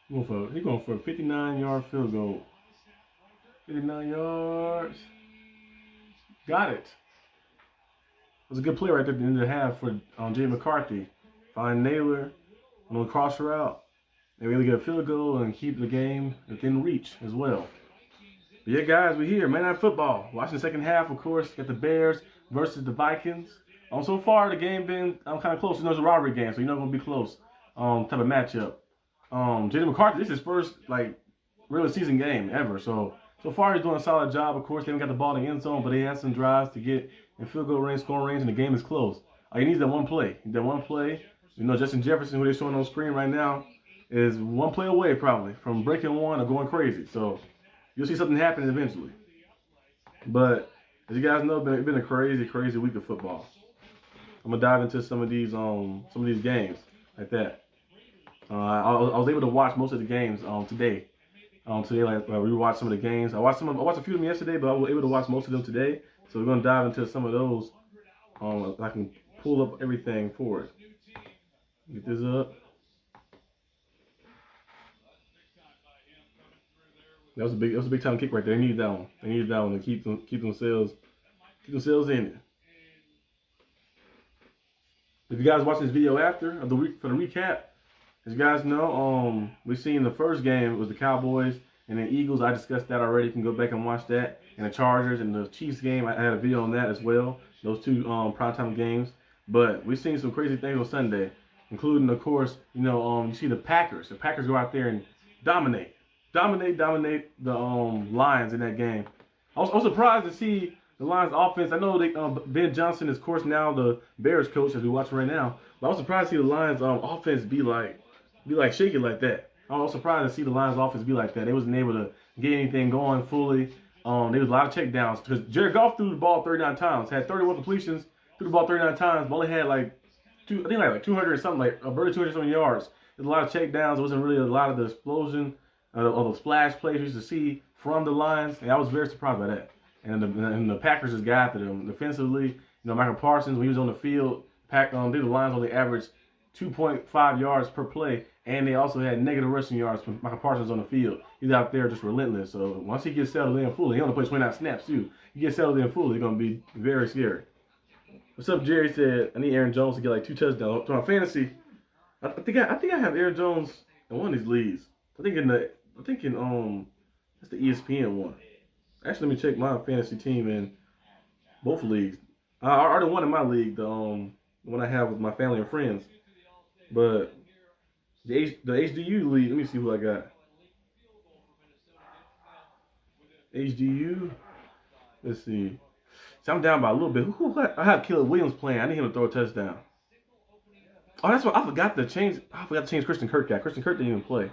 He's going for a 59-yard field goal. 59 yards. Got it. It was a good play right there at the end of the half for Jay McCarthy. Find Naylor on the cross route. They really get a field goal and keep the game within reach as well. But yeah, guys, we're here. Man Night Football. Watching the second half, of course. Got the Bears versus the Vikings. So far, the game been kind of close. You know, it's a rivalry game, so you're not going to be close type of matchup. Jaden McCarthy, this is his first, regular season game ever. So far, he's doing a solid job. Of course, they haven't got the ball in the end zone, but he has some drives to get in field goal range, scoring range, and the game is close. He needs that one play. That one play. You know, Justin Jefferson, who they're showing on screen right now, is one play away probably from breaking one or going crazy. So you'll see something happen eventually. But as you guys know, it's been a crazy, crazy week of football. I'm gonna dive into some of these games like that. I was able to watch most of the games today. We watched some of the games. I watched a few of them yesterday, but I was able to watch most of them today. So we're gonna dive into some of those. I can pull up everything for it. Get this up. That was a big time kick right there. They needed that one. They needed that one to keep themselves in it. If you guys watch this video after of the week for the recap, as you guys know, we seen the first game was the Cowboys and the Eagles. I discussed that already. You can go back and watch that. And the Chargers and the Chiefs game, I had a video on that as well. Those two primetime games. But we've seen some crazy things on Sunday, including, of course, you see the Packers. The Packers go out there and dominate the Lions in that game. I was surprised to see the Lions offense. I know Ben Johnson is, of course, now the Bears coach as we watch right now. But I was surprised to see the Lions offense be shaky like that. I was surprised to see the Lions offense be like that. They wasn't able to get anything going fully. There was a lot of checkdowns because Jared Goff threw the ball 39 times, had 31 completions, threw the ball 39 times, but only had like 200 or something, like barely 200 something yards. There's a lot of checkdowns. There wasn't really a lot of the explosion of the splash plays we used to see from the Lions, and I was very surprised by that. And the Packers just got after them defensively. Michael Parsons, when he was on the field, the Lions only averaged 2.5 yards per play, and they also had negative rushing yards when Michael Parsons on the field. He's out there just relentless. So once he gets settled in fully, he only plays 29 snaps too. He gets settled in fully, it's gonna be very scary. What's up, Jerry? Said I need Aaron Jones to get like 2 touchdowns. To my fantasy, I think I have Aaron Jones in one of these leagues. I think that's the ESPN one. Actually, let me check my fantasy team in both leagues. I already won in my league, the one I have with my family and friends. But the HDU league, let me see who I got. HDU, let's see. So I'm down by a little bit. I have Caleb Williams playing. I need him to throw a touchdown. Oh, that's what I forgot to change. I forgot to change Christian Kirk out. Christian Kirk didn't even play.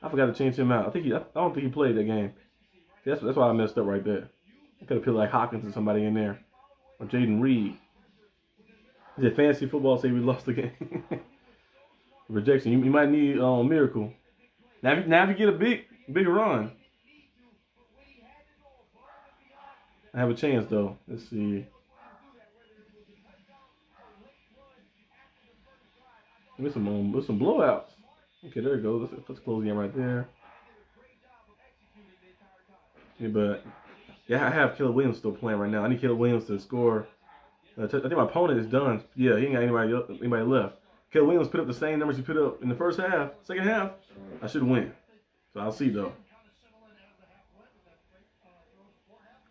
I forgot to change him out. I don't think he played that game. That's why I messed up right there. I could have put like Hopkins or somebody in there, or Jaden Reed. Is it fantasy football? Say we lost the game. Rejection. You might need a miracle. Now if you get a big run, I have a chance though. Let's see. With some blowouts. Okay, there it goes. Let's close the game right there. Yeah, but I have Caleb Williams still playing right now. I need Caleb Williams to score. I think my opponent is done. Yeah, he ain't got anybody left. Caleb Williams put up the same numbers he put up in the first half. Second half, I should win. So I'll see though.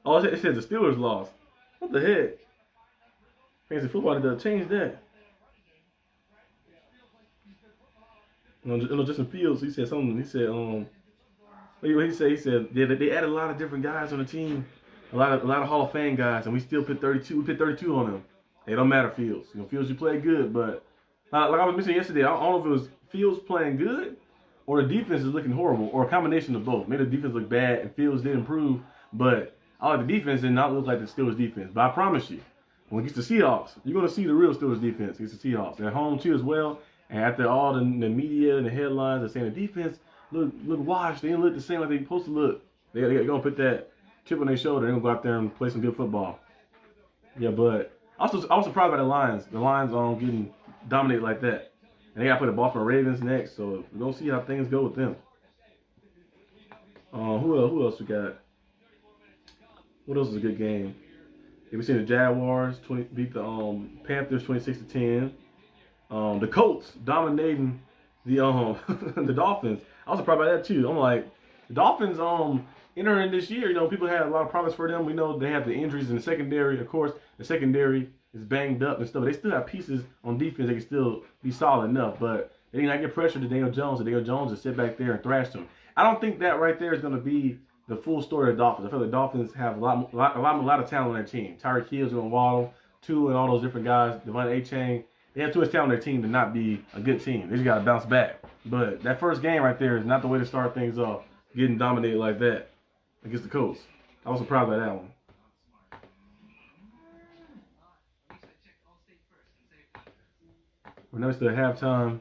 Oh, it says the Steelers lost. What the heck? Fantasy football did change that. Justin Fields, he said something. He said, what he said? He said they added a lot of different guys on the team, a lot of Hall of Fame guys, and we still put 32. We put 32 on them. It don't matter, Fields. Fields, you play good, but like I was mentioning yesterday, I don't know if it was Fields playing good or the defense is looking horrible, or a combination of both. Made the defense look bad, and Fields did improve, but I like the defense did not look like the Steelers defense. But I promise you, when it gets to Seahawks, you're going to see the real Steelers defense against the Seahawks. They're at home too as well. And after all the media and the headlines are saying the defense look washed, they didn't look the same like they're supposed to look. They're going to put that chip on their shoulder. They're going to go out there and play some good football. Yeah, but I was surprised by the Lions. The Lions getting dominated like that. And they got to play the Baltimore Ravens next, so we're going to see how things go with them. Who else we got? What else is a good game? Yeah, we seen the Jaguars beat the Panthers 26-10. The Colts dominating the the Dolphins. I was surprised by that too. I'm like, the Dolphins entering this year, people had a lot of promise for them. We know they have the injuries in the secondary. Of course, the secondary is banged up and stuff. But they still have pieces on defense that can still be solid enough. But they did not get pressure to Daniel Jones. And Daniel Jones just sit back there and thrash them. I don't think that right there is going to be the full story of the Dolphins. I feel like the Dolphins have a lot of talent on their team. Tyreek Hill's going to Waddle, Tua, and all those different guys. Devon A-Chain. They have too much talent on their team to not be a good team. They just got to bounce back. But that first game right there is not the way to start things off, getting dominated like that against the Colts. I was surprised by that one. We're now still at halftime.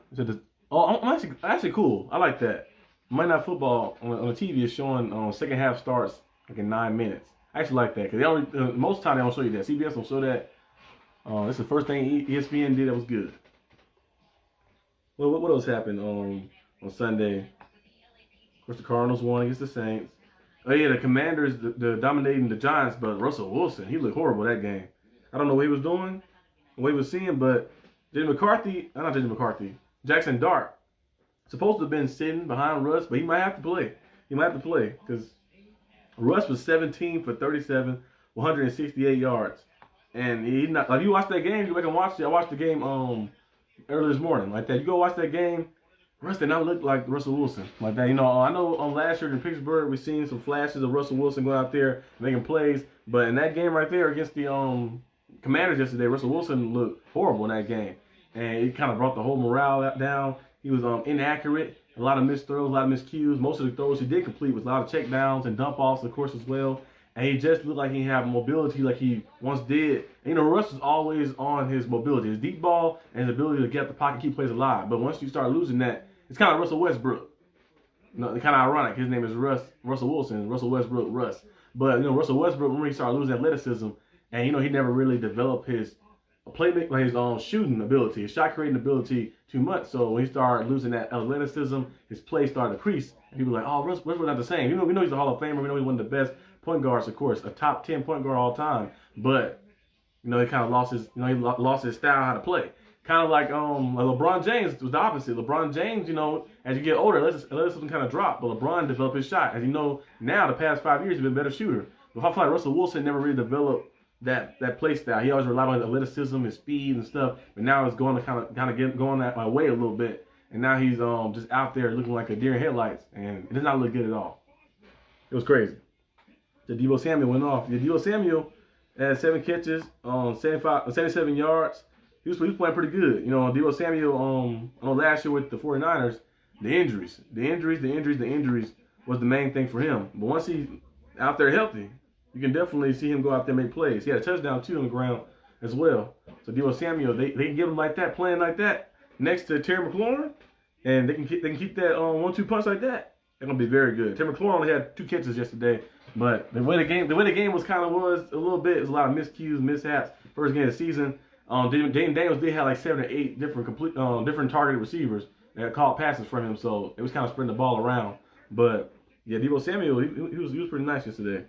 I'm actually cool. I like that. Monday Night Football on the TV is showing second half starts like in 9 minutes. I actually like that because most of the time they don't show you that. CBS don't show that. That's the first thing ESPN did that was good. Well, what else happened on Sunday? Of course, the Cardinals won against the Saints. Oh yeah, the Commanders the dominating the Giants, but Russell Wilson, he looked horrible that game. I don't know what he was doing, what he was seeing, but Jackson Dart, supposed to have been sitting behind Russ, but he might have to play. He might have to play because Russ was 17 for 37, 168 yards. And he not like you watch that game, you go back and watch it. I watched the game early this morning like that. You go watch that game. Russ did not look like Russell Wilson like that. I know last year in Pittsburgh we seen some flashes of Russell Wilson going out there making plays, but in that game right there against the Commanders yesterday, Russell Wilson looked horrible in that game, and it kind of brought the whole morale down. He was inaccurate, a lot of missed throws, a lot of miscues. Most of the throws he did complete was a lot of check downs and dump offs, of course, as well. And he just looked like he had mobility like he once did. And, Russ is always on his mobility, his deep ball, and his ability to get the pocket, keep plays alive. But once you start losing that, it's kind of Russell Westbrook. Kind of ironic. His name is Russell Wilson, Russell Westbrook, Russ. But, Russell Westbrook, remember he started losing athleticism, and, he never really developed his playmaking, like his shooting ability, his shot creating ability too much. So when he started losing that athleticism, his play started to crease. And people were like, oh, Russell's not the same. We know he's a Hall of Famer. We know he's one of the best point guards, of course, a top 10 point guard all time. But, he kind of lost his style how to play. Kind of like LeBron James was the opposite. LeBron James, as you get older, athleticism kind of drop. But LeBron developed his shot. As you know, now the past 5 years, he's been a better shooter. But I feel like Russell Wilson never really developed that play style. He always relied on his athleticism and speed and stuff. But now it's going to kind of get going that way a little bit. And now he's just out there looking like a deer in headlights, and it does not look good at all. It was crazy. The Deebo Samuel went off. The Deebo Samuel had 7 catches, 77 yards. He was playing pretty good. Deebo Samuel last year with the 49ers, the injuries was the main thing for him. But once he's out there healthy, you can definitely see him go out there and make plays. He had a touchdown too on the ground as well. So Deebo Samuel, they can give him like that, playing like that next to Terry McLaurin, and they can keep that 1-2 punch like that. They're gonna be very good. Terry McLaurin only had 2 catches yesterday. But the way the game was a little bit, it was a lot of miscues, mishaps. First game of the season, Daniel Daniels did have like 7 or 8 different targeted receivers that caught passes from him, so it was kind of spreading the ball around. But yeah, Deebo Samuel, he was pretty nice yesterday.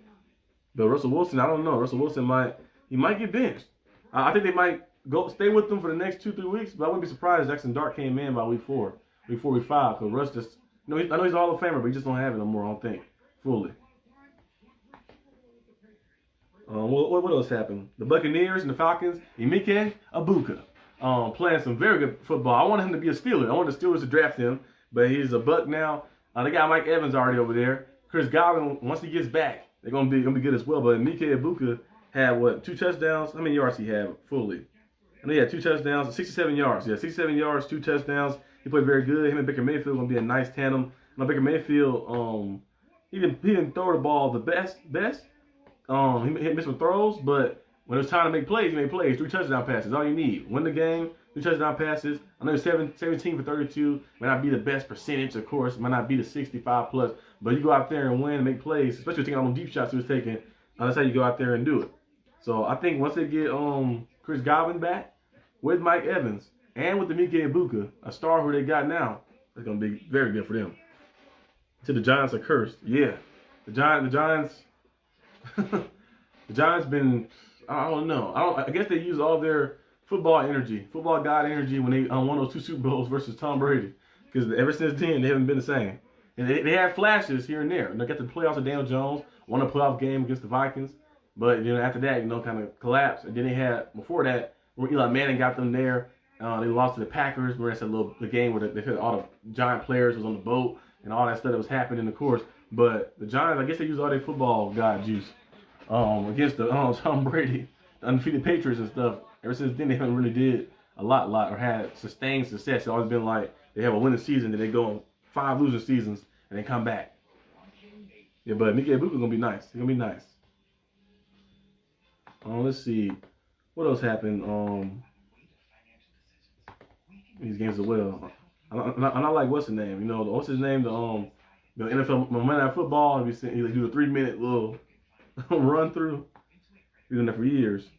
But Russell Wilson, I don't know. Russell Wilson might get benched. I think they might stay with them for the next 2-3 weeks, but I wouldn't be surprised if Jackson Dart came in by week 5. Because Russ just, I know he's a Hall of Famer, but he just don't have it no more. I don't think fully. What else happened? The Buccaneers and the Falcons, Emeka Egbuka, playing some very good football. I wanted him to be a Steeler. I wanted the Steelers to draft him, but he's a Buck now. They got Mike Evans already over there. Chris Godwin, once he gets back, they're gonna be good as well. But Emeka Egbuka had 2 touchdowns? How many yards he had fully? I know he had 2 touchdowns, 67 yards. Yeah, 67 yards, 2 touchdowns. He played very good. Him and Baker Mayfield gonna be a nice tandem. Now Baker Mayfield, he didn't throw the ball the best. He missed some throws, but when it was time to make plays, he made plays. 3 touchdown passes, all you need. Win the game, 3 touchdown passes. I know 17 for 32. Might not be the best percentage, of course. Might not be the 65 plus. But you go out there and win and make plays, especially taking all them deep shots he was taking. That's how you go out there and do it. So I think once they get Chris Godwin back with Mike Evans and with Emeka Egbuka, a star who they got now, it's going to be very good for them. To the Giants are cursed. Yeah. The Giants, the Giants been. I don't know. I guess they use all their football energy, football god energy when they won those 2 Super Bowls versus Tom Brady. Because ever since then they haven't been the same. And they had flashes here and there. And they got the playoffs with Daniel Jones, won a playoff game against the Vikings. But after that, kind of collapsed. And then they had before that, where Eli Manning got them there. They lost to the Packers. Remember that's the game where they had all the Giant players was on the boat and all that stuff that was happening, of course. But the Giants, I guess they use all their football god juice against the Tom Brady, the undefeated Patriots and stuff. Ever since then, they haven't really did a lot, or had sustained success. It's always been like they have a winning season, then they go on 5 losing seasons, and they come back. Yeah, but Mickey Ibuka gonna be nice. He's gonna be nice. Let's see, what else happened these games as well. And I like what's his name? What's his name? The NFL Monday Night Football. He do a 3-minute little run through. He's done that for years.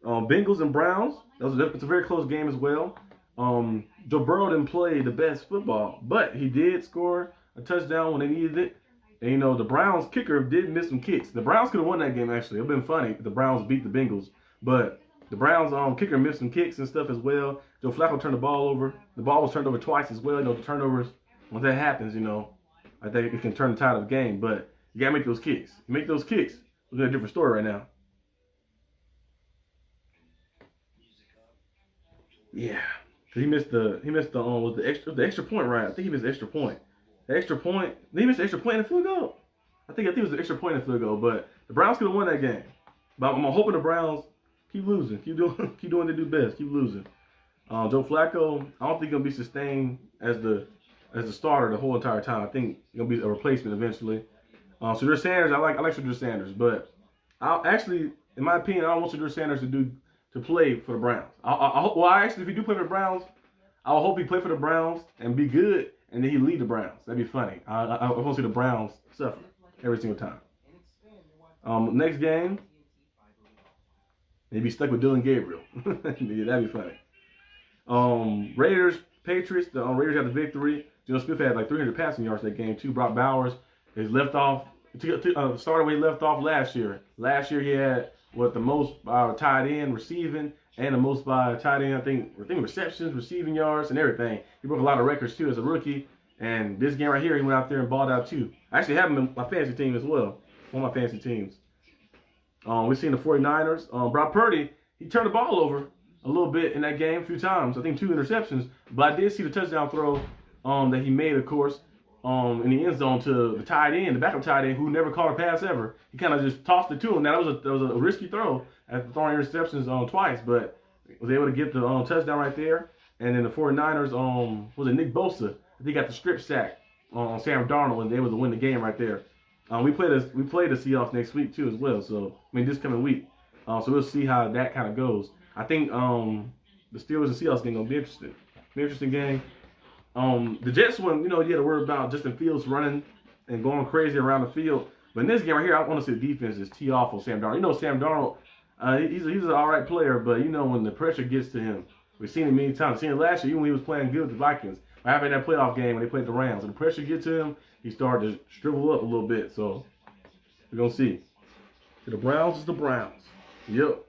Bengals and Browns. It's a very close game as well. Joe Burrow didn't play the best football, but he did score a touchdown when they needed it. And the Browns kicker did miss some kicks. The Browns could have won that game actually. It would have been funny if the Browns beat the Bengals, but the Browns kicker missed some kicks and stuff as well. Joe Flacco turned the ball over. The ball was turned over twice as well. The turnovers, once that happens, I think it can turn the tide of the game. But you gotta make those kicks. You make those kicks, we're in a different story right now. Yeah, cause he missed was the extra point, right? I think he missed the extra point. The extra point. Did he miss the extra point in the field goal? I think it was the extra point in the field goal. But the Browns could have won that game. But I'm hoping the Browns keep losing, keep doing what they do best, keep losing. Joe Flacco, I don't think he'll be sustained as the starter the whole entire time. I think he'll be a replacement eventually. Shadur Sanders, I like Shadur Sanders, but in my opinion, I don't want Shadur Sanders to play for the Browns. If he do play for the Browns, I hope he play for the Browns and be good, and then he lead the Browns. That'd be funny. I want to see the Browns suffer every single time. Next game, they'd be stuck with Dylan Gabriel. Yeah, that'd be funny. Raiders, Patriots. The Raiders got the victory. Geno Smith had like 300 passing yards that game too. Brock Bowers is left off. Started where he left off last year. Last year he had the most by tight end receiving and the most by tight end. I think receptions, receiving yards, and everything. He broke a lot of records too as a rookie. And this game right here, he went out there and balled out too. I actually have him in my fantasy team as well. One of my fantasy teams. We've seen the 49ers. Brock Purdy, he turned the ball over a little bit in that game a few times. I think 2 interceptions. But I did see the touchdown throw that he made, of course, in the end zone to the tight end, the backup tight end, who never caught a pass ever. He kind of just tossed it to him. Now, that was a risky throw after throwing interceptions twice, but was able to get the touchdown right there. And then the 49ers, was it Nick Bosa? I think he got the strip sack on Sam Darnold, and they were able to win the game right there. We play the Seahawks next week too as well. So this coming week. So we'll see how that kind of goes. I think the Steelers and Seahawks game gonna be interesting. Be an interesting game. The Jets one, you had to worry about Justin Fields running and going crazy around the field. But in this game right here, I want to see the defense is tee off on Sam Darnold. Sam Darnold, he's an all right player, but when the pressure gets to him, we've seen it many times. We've seen it last year, even when he was playing good with the Vikings. What happened in that playoff game when they played the Rams? When the pressure gets to him, he started to shrivel up a little bit. So we're gonna see. The Browns is the Browns. Yep.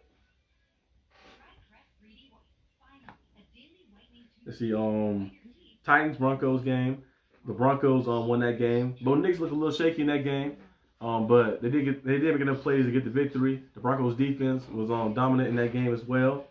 Let's see. Titans Broncos game. The Broncos won that game. Bo Nix looked a little shaky in that game, but they did make enough plays to get the victory. The Broncos defense was dominant in that game as well.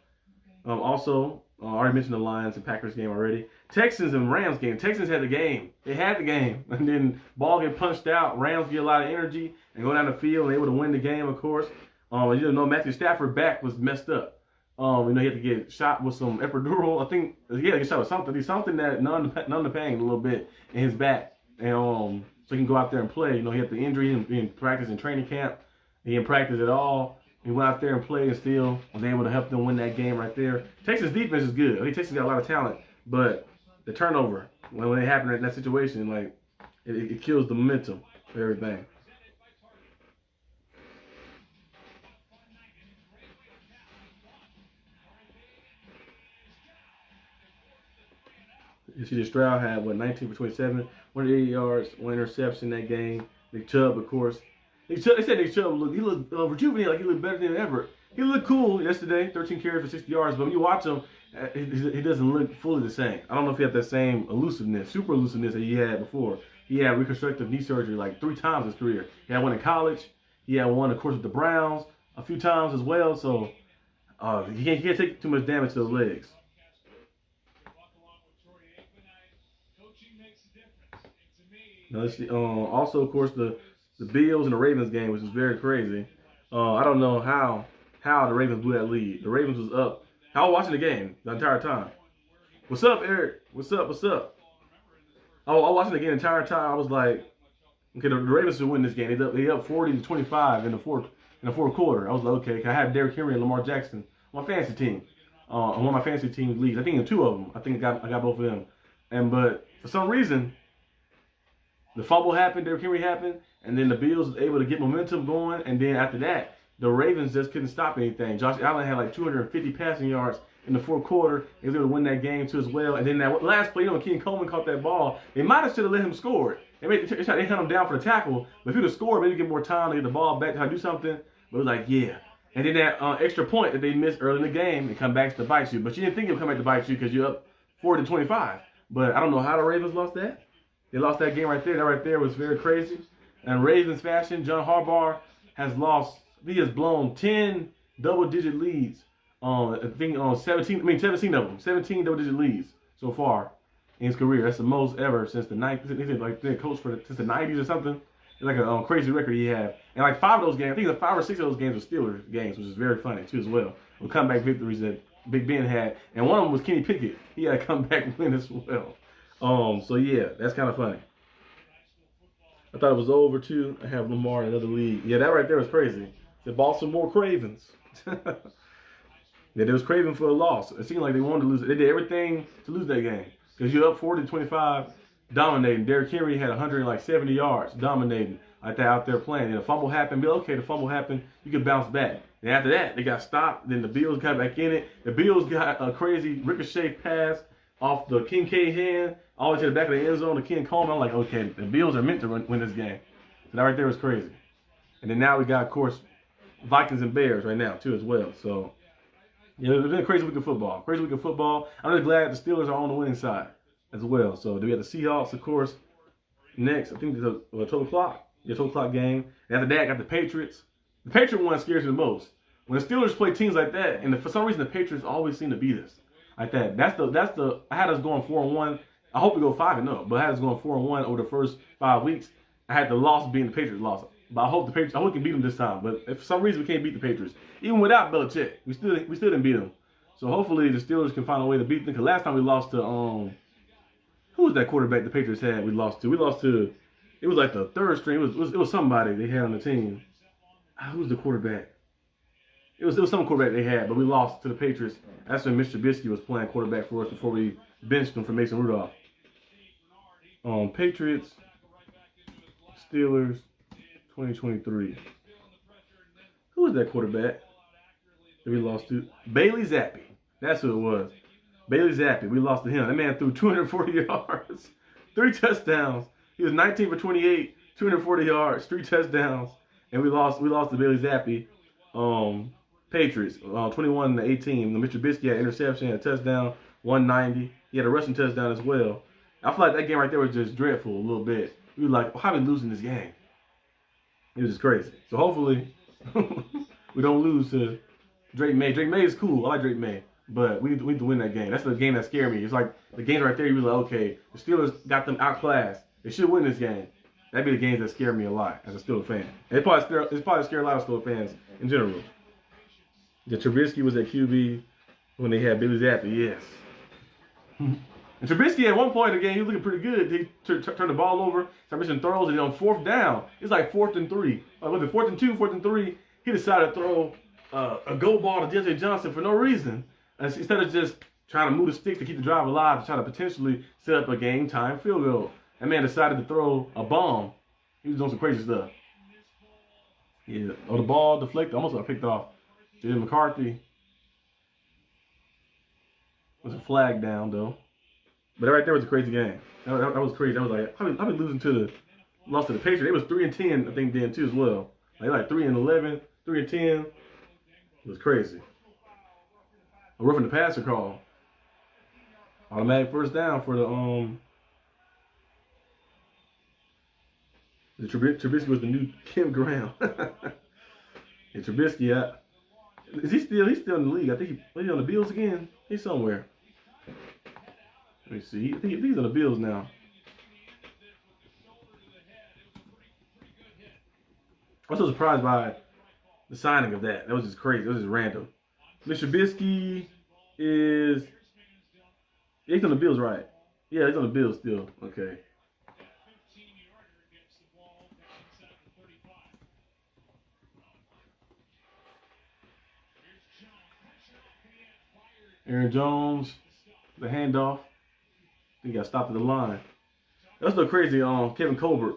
Also, I already mentioned the Lions and Packers game already. Texans and Rams game. Texans had the game. They had the game, and then ball get punched out. Rams get a lot of energy and go down the field and able to win the game. Of course, Matthew Stafford back was messed up. He had to get shot with some epidural. I think he had to get shot with something that numbed the pain a little bit in his back, and so he can go out there and play. He had the injury in practice in training camp. He didn't practice at all. He went out there and played and still was able to help them win that game right there. Texas defense is good. I think Texas got a lot of talent, but the turnover when it happened in that situation, it kills the momentum for everything. You see, Stroud had 19 for 27, 180 yards, 1 interception that game. Nick Chubb, of course. Nick Chubb, they said Nick Chubb looked rejuvenated, like he looked better than ever. He looked cool yesterday, 13 carries for 60 yards, but when you watch him, he doesn't look fully the same. I don't know if he had that same elusiveness, super elusiveness that he had before. He had reconstructive knee surgery like 3 times in his career. He had one in college. He had one, of course, with the Browns a few times as well. So he can't take too much damage to the legs. Now let's see. Also, of course, the Bills and the Ravens game, which is very crazy. I don't know how the Ravens blew that lead. The Ravens was up. I was watching the game the entire time. What's up, Eric? What's up? What's up? I was watching the game the entire time. I was like, okay, the Ravens should win this game. They up 40-25 in the fourth quarter. I was like, okay, I have Derrick Henry and Lamar Jackson on my fantasy team. On one of my fantasy team leagues. I think in 2 of them. I think I got both of them. But for some reason, the fumble happened, Derrick Henry happened, and then the Bills was able to get momentum going, and then after that, the Ravens just couldn't stop anything. Josh Allen had like 250 passing yards in the fourth quarter. He was able to win that game too as well. And then that last play, when Ken Coleman caught that ball, they might have should have let him score it. They held him down for the tackle, but if he would have scored, maybe get more time to get the ball back to do something. But it was like, yeah. And then that extra point that they missed early in the game, it come back to bite you. But you didn't think it would come back to bite you because you're up 40-25. But I don't know how the Ravens lost that. They lost that game right there. That right there was very crazy. And Ravens fashion, John Harbaugh has blown 10 double-digit leads. I think 17 of them. 17 double-digit leads so far in his career. That's the most ever since the 90s. He's like the coach since the 90s or something. It's like a crazy record he had. And like 5 of those games, I think 5 or 6 of those games were Steelers games, which is very funny too as well. The comeback victories that Big Ben had. And one of them was Kenny Pickett. He had a comeback win as well. So yeah, that's kind of funny. I thought it was over too. I have Lamar in another league. Yeah, that right there was crazy. The Baltimore Ravens. Yeah, they was craving for a loss. It seemed like they wanted to lose it. They did everything to lose that game. Because you're up 40-25, dominating. Derrick Henry had 170 yards, dominating like that out there playing. And the fumble happened. But okay, the fumble happened. You could bounce back. And after that, they got stopped. Then the Bills got back in it. The Bills got a crazy ricochet pass off the Kincaid hand, all the way to the back of the end zone to Ken Coleman. I'm like, okay, the Bills are meant to win this game. So that right there was crazy. And then now we got, of course, Vikings and Bears right now, too, as well. So, yeah, it's been a crazy week of football. Crazy week of football. I'm really glad the Steelers are on the winning side as well. So, we have the Seahawks, of course, next. I think it's a 12 o'clock. Yeah, 12 o'clock game. And after that, I got the Patriots. The Patriot one scares me the most. When the Steelers play teams like that, and for some reason the Patriots always seem to beat us like that. That's the. I had us going 4-1. I hope we go 5-0, but I had us going 4-1 over the first 5 weeks. I had the loss being the Patriots loss. But I hope we can beat them this time. But if for some reason we can't beat the Patriots, even without Belichick, we still didn't beat them. So hopefully the Steelers can find a way to beat them. Because last time we lost to who was that quarterback the Patriots had? We lost to. It was like the third string. It was somebody they had on the team. Who was the quarterback? It was some quarterback they had, but we lost to the Patriots. That's when Mr. Trubisky was playing quarterback for us before we benched him for Mason Rudolph. Patriots, Steelers, 2023. Who was that quarterback that we lost to? Bailey Zappi. That's who it was. Bailey Zappi. We lost to him. That man threw 240 yards, 3 touchdowns. He was 19 for 28, 240 yards, 3 touchdowns, and we lost to Bailey Zappi. Patriots, 21-18. Mr. Trubisky had an interception, a touchdown, 190. He had a rushing touchdown as well. I feel like that game right there was just dreadful a little bit. We were like, how are we losing this game? It was just crazy. So hopefully we don't lose to Drake May. Drake May is cool. I like Drake May. But we need to win that game. That's the game that scared me. It's like the games right there, you're like, okay, the Steelers got them outclassed. They should win this game. That'd be the games that scare me a lot as a Steelers fan. And it's probably scare a lot of Steelers fans in general. The Trubisky was at QB when they had Billy Zappi, yes. And Trubisky at one point in the game, he was looking pretty good. He turned the ball over, started missing throws, and on 4th down, it's like 4th and 3. Was it 4th and 2, 4th and 3? He decided to throw a go ball to DJ Johnson for no reason. Instead of just trying to move the stick to keep the drive alive, to try to potentially set up a game-time field goal. That man decided to throw a bomb. He was doing some crazy stuff. Yeah. Oh, the ball deflected. Almost got picked off. Jalen McCarthy. Was a flag down, though. But right there was a crazy game. That was crazy. I was like, how we losing to lost to the Patriots. They was 3-10, I think, then too as well. Like 3-11, 3-10. It was crazy. A roughing the passer call. Automatic first down for the Trubisky was the new Kim Graham. And Trubisky, he's still in the league. I think he's on the Bills again. He's somewhere. Let me see. I think he's on the Bills now. I'm so surprised by the signing of that. That was just crazy. That was just random. Mr. Trubisky is... Yeah, he's on the Bills, right? Yeah, he's on the Bills still. Okay. Aaron Jones, the handoff. He got stopped at the line. That's so crazy. Kevin Colbert,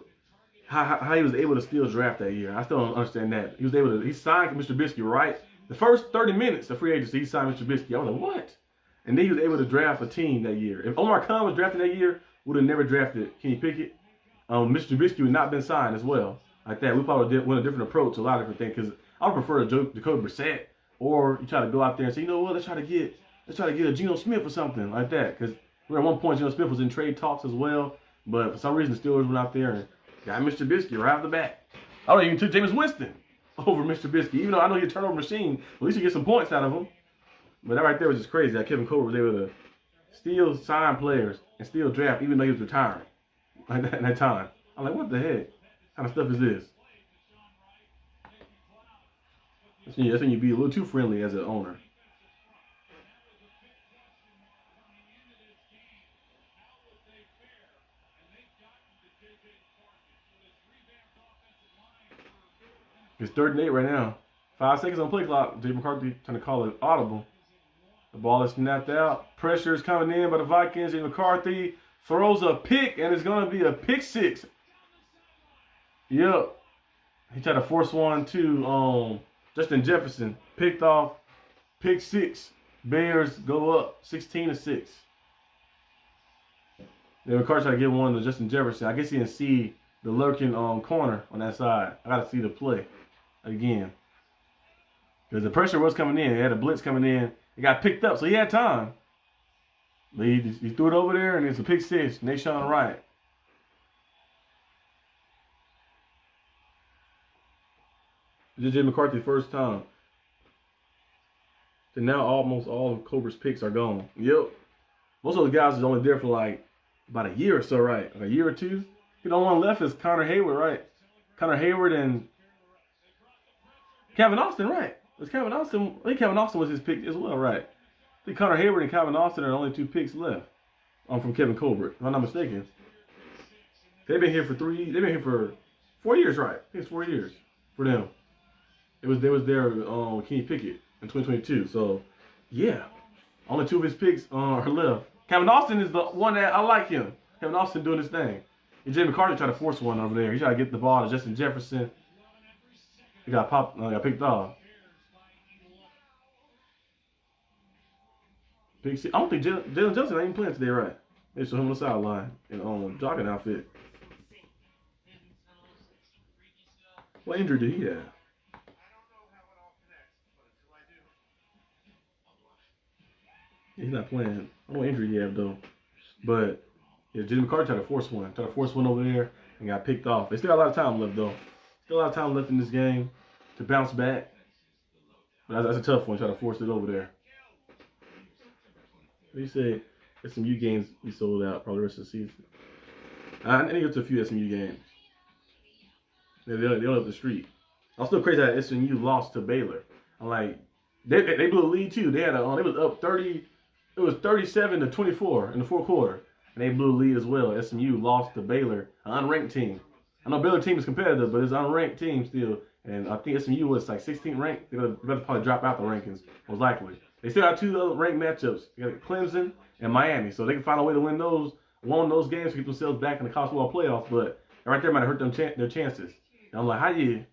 how he was able to still draft that year. I still don't understand that. He signed Mr. Trubisky, right? The first 30 minutes of free agency, he signed Mr. Trubisky. I was like, what? And then he was able to draft a team that year. If Omar Khan was drafted that year, would have never drafted Kenny Pickett. Mr. Trubisky would not have been signed as well. Like that, we probably went a different approach to a lot of different things. Because I would prefer Jacoby Brissett, or you try to go out there and say, you know what, let's try to get a Geno Smith or something like that. Because at one point, Geno Smith was in trade talks as well. But for some reason, the Steelers went out there and got Mr. Trubisky right off the bat. I don't even took Jameis Winston over Mr. Trubisky. Even though I know he's a turnover machine, at least you get some points out of him. But that right there was just crazy. That Kevin Colbert was able to still sign players and still draft even though he was retiring like that in that time. I'm like, what the heck? What kind of stuff is this? That's when you be a little too friendly as an owner. It's 3rd and 8 right now. 5 seconds on play clock. Jay McCarthy trying to call it audible. The ball is snapped out. Pressure is coming in by the Vikings. Jay McCarthy throws a pick, and it's going to be a pick 6. Yep. He tried to force one to Justin Jefferson. Picked off. Pick 6. Bears go up 16-6. Then McCarthy tried to get one to Justin Jefferson. I guess he didn't see the lurking corner on that side. I got to see the play again. Because the pressure was coming in. He had a blitz coming in. It got picked up, so he had time. But he threw it over there, and it's a pick 6. Nashawn Wright. This is Jay McCarthy's first time. So now almost all of Colbert's picks are gone. Yep. Most of the guys is only there for like about a year or so, right? Like a year or two. The only one left is Connor Hayward, right? Connor Hayward and Calvin Austin, right? Was Calvin Austin? I think Calvin Austin was his pick as well, right? I think Connor Hayward and Calvin Austin are the only 2 picks left. From Kevin Colbert, if I'm not mistaken. They've been here for 4 years, right? I think it's 4 years for them. They was there Kenny Pickett in 2022. So yeah, only 2 of his picks are left. Calvin Austin is the one that I like him. Calvin Austin doing his thing. And Jay McCarthy tried to force one over there. He tried to get the ball to Justin Jefferson. He got picked off. Pick 6. I don't think Jalen Johnson ain't even playing today, right? They show him on the sideline in jogging outfit. What injury did he have? He's not playing. I don't know what injury he had though. But yeah, Jimmy McCarthy tried to force one over there and got picked off. They still got a lot of time left though. Still a lot of time left in this game to bounce back. But that's a tough one. Try to force it over there. He said SMU games be sold out probably the rest of the season. I need to go to a few SMU games. They're up the street. I'm still crazy that SMU lost to Baylor. I'm like, they blew the lead too. They was up 30. It was 37-24 in the 4th quarter, and they blew the lead as well. SMU lost to Baylor, an unranked team. I know Baylor team is competitive, but it's an unranked team still. And I think SMU was like 16th ranked. They're gonna probably drop out the rankings most likely. They still got 2 other ranked matchups. You got Clemson and Miami, so they can find a way to win one of those games to get themselves back in the college football playoffs. But right there might have hurt their chances. And I'm like, how do you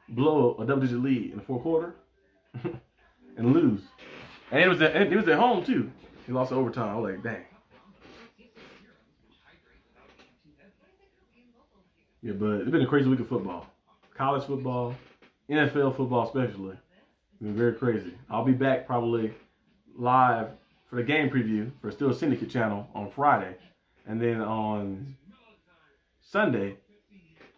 blow a double-digit lead in the 4th quarter and lose? And it was at home too. He lost in overtime. I was like, dang. Yeah, but it's been a crazy week of football. College football, NFL football especially. It's been very crazy. I'll be back probably live for the game preview for Still Syndicate channel on Friday. And then on Sunday,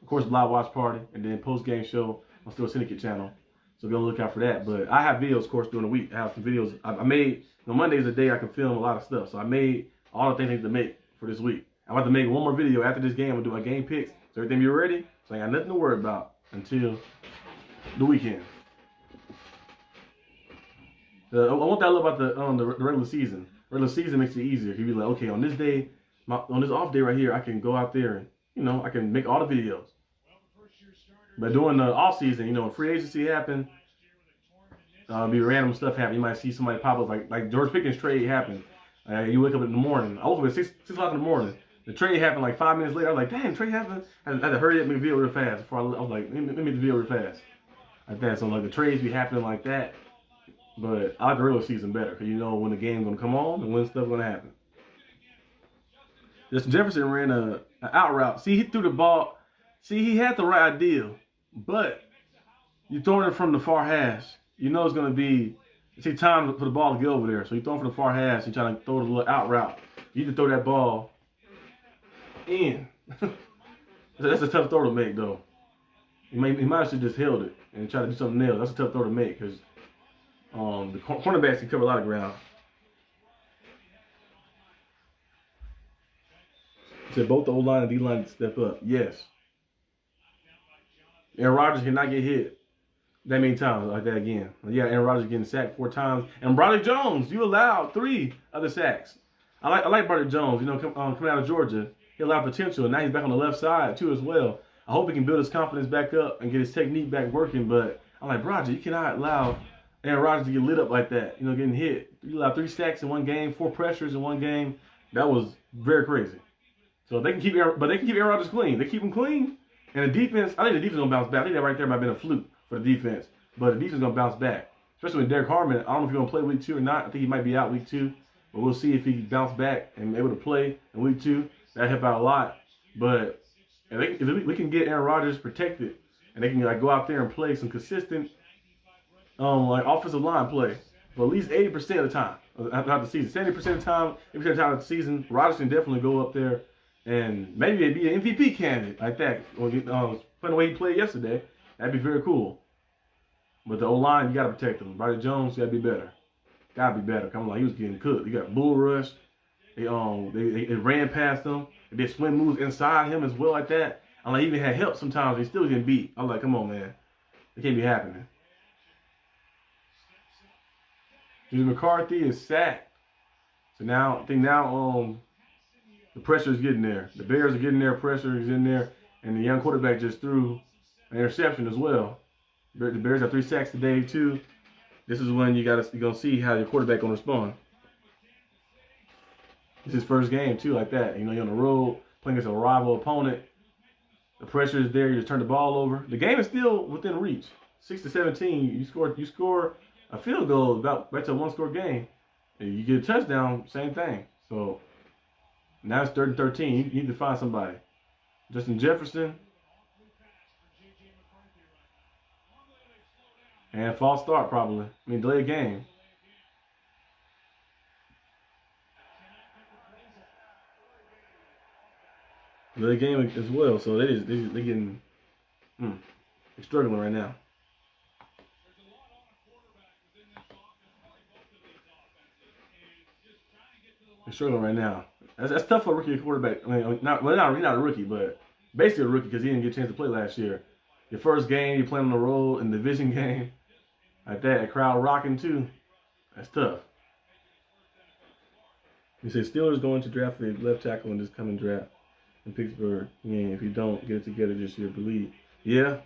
of course, live watch party, and then post-game show on Still Syndicate channel. So be on the lookout for that. But I have videos, of course, during the week. I have some videos. I made, Monday is the day I can film a lot of stuff. So I made all the things I need to make for this week. I'm about to make one more video after this game. I'm going to do my game picks. So everything be ready. So I got nothing to worry about until the weekend. I want that a little about the regular season. Regular season makes it easier. You be like, okay, on this day, on this off day right here, I can go out there and, I can make all the videos. But during the off season, when free agency happened, be random stuff happen. You might see somebody pop up like George Pickens trade happened. You wake up in the morning. I woke up at 6 o'clock in the morning. The trade happened like 5 minutes later. I was like, damn, trade happened. I had to hurry up and make the video real fast. Before I was like, let me make the video real fast. Like that. So like the trades be happening like that. But I like the regular season better because you know when the game's gonna come on and when stuff's gonna happen. Justin Jefferson ran an out route. See, he threw the ball. See, he had the right idea, but you throwing it from the far hash. You know it's gonna be time for the ball to get over there. So you throwing from the far hash. You trying to throw the little out route. You need to throw that ball in. That's a tough throw to make, though. He might have just held it and tried to do something else. That's a tough throw to make because the cornerbacks can cover a lot of ground. He said both the O-line and D-line step up. Yes. Aaron Rodgers cannot get hit that many times like that again. Yeah, Aaron Rodgers getting sacked 4 times. And Broderick Jones, you allowed 3 other sacks. I like Broderick Jones, coming out of Georgia. He allowed potential, and now he's back on the left side, too, as well. I hope he can build his confidence back up and get his technique back working, but I'm like, Roger, you cannot allow Aaron Rodgers to get lit up like that, getting hit. You allowed 3 sacks in one game, 4 pressures in one game. That was very crazy. So they can keep Aaron Rodgers clean. They keep him clean, and the defense, I think the defense is going to bounce back. I think that right there might have been a fluke for the defense, but the defense is going to bounce back, especially with Derek Harmon. I don't know if he's going to play week 2 or not. I think he might be out week 2, but we'll see if he bounce back and be able to play in week 2. That help out a lot, but if we can get Aaron Rodgers protected and they can go out there and play some consistent offensive line play for at least 80% of the time throughout the season, 70% of the time, 80% of the time of the season, Rodgers can definitely go up there and maybe be an MVP candidate like that. Playing the way he played yesterday, that'd be very cool. But the O-line, you gotta protect him. Broderick Jones, gotta be better. Gotta be better. Come on, he was getting cooked. You got bull rush. They ran past him. They did swing moves inside him as well like that. He even had help sometimes. He still getting beat. I'm like, come on, man. It can't be happening. James McCarthy is sacked. So now, I think the pressure is getting there. The Bears are getting there. Pressure is in there. And the young quarterback just threw an interception as well. The Bears got 3 sacks today, too. This is when you're going to see how your quarterback going to respond. It's his first game, too, like that. You're on the road, playing against a rival opponent. The pressure is there. You just turn the ball over. The game is still within reach. 6-17. You score a field goal back to a 1-score game. And you get a touchdown, same thing. So now it's 3rd and 13. You need to find somebody. Justin Jefferson. And false start, probably. Delay a game. Delay a game as well. So they're getting, they're struggling right now. They're struggling right now. That's tough for a rookie quarterback. Not a rookie, but basically a rookie because he didn't get a chance to play last year. Your first game, you're playing on the road in the division game. Like that, a crowd rocking too. That's tough. He said Steelers going to draft a left tackle in this coming draft in Pittsburgh. Yeah, if you don't get it together this year, believe. Yeah.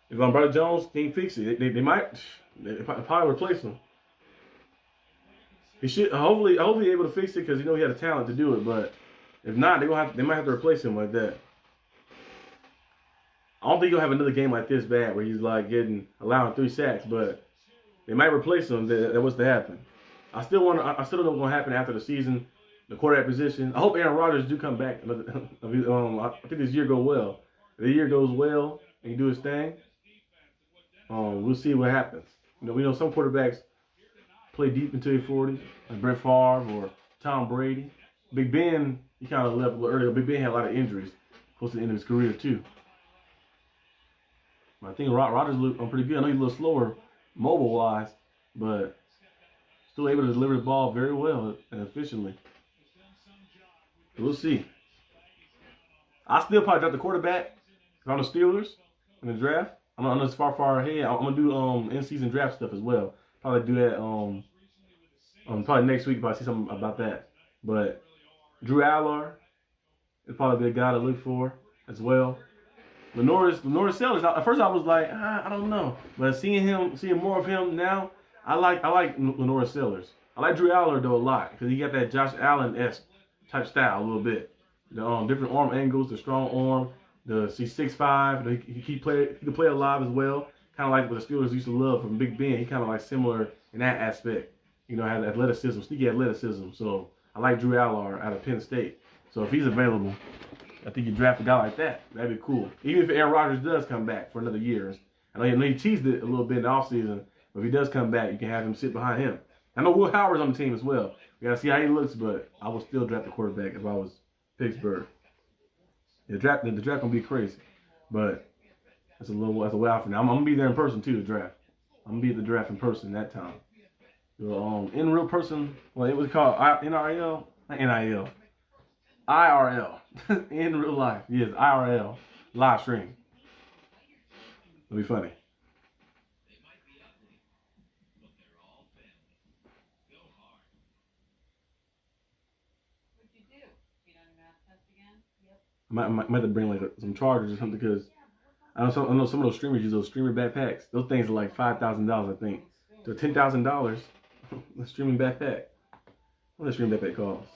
If Broderick Jones can't fix it, they might probably replace him. He should hopefully be able to fix it because he had the talent to do it. But if not, they might have to replace him like that. I don't think he'll have another game like this bad where he's allowing 3 sacks, but they might replace him. That was to happen. I still don't know what's going to happen after the season, the quarterback position. I hope Aaron Rodgers do come back. I think this year go well. the year goes well and he do his thing, we'll see what happens. We know some quarterbacks play deep into their 40s, like Brett Favre or Tom Brady. Big Ben, he kind of left a little earlier. Big Ben had a lot of injuries close to the end of his career too. I think Rodgers looked pretty good. I know he's a little slower mobile-wise, but still able to deliver the ball very well and efficiently. We'll see. I still probably draft the quarterback on the Steelers in the draft. I'm not as far ahead. I'm gonna do in-season draft stuff as well. Probably do that probably next week. Probably see something about that. But Drew Aller is probably the guy to look for as well. Lenore Sellers. At first I was like, I don't know, but seeing more of him now, I like Lenore Sellers. I like Drew Aller though a lot because he got that Josh Allen-esque type style a little bit. The different arm angles, the strong arm, he's 6'5". He can play alive as well. Kind of like what the Steelers used to love from Big Ben. He kind of like similar in that aspect. Has athleticism, sneaky athleticism. So I like Drew Aller out of Penn State. So if he's available, I think you draft a guy like that. That'd be cool. Even if Aaron Rodgers does come back for another year. I know he teased it a little bit in the offseason, but if he does come back, you can have him sit behind him. I know Will Howard's on the team as well. We got to see how he looks, but I would still draft the quarterback if I was Pittsburgh. The draft gonna be crazy, but that's a way out for now. I'm gonna be there in person too. The draft. I'm gonna be at the draft in person that time. In real person. Well, it was called NRL, not NIL, IRL. In real life, yes, IRL live stream. It'll be funny. I might have to bring like some chargers or something because I know some of those streamers use those streamer backpacks. Those things are like $5,000, I think. So $10,000, a streaming backpack. What does a streaming backpack cost?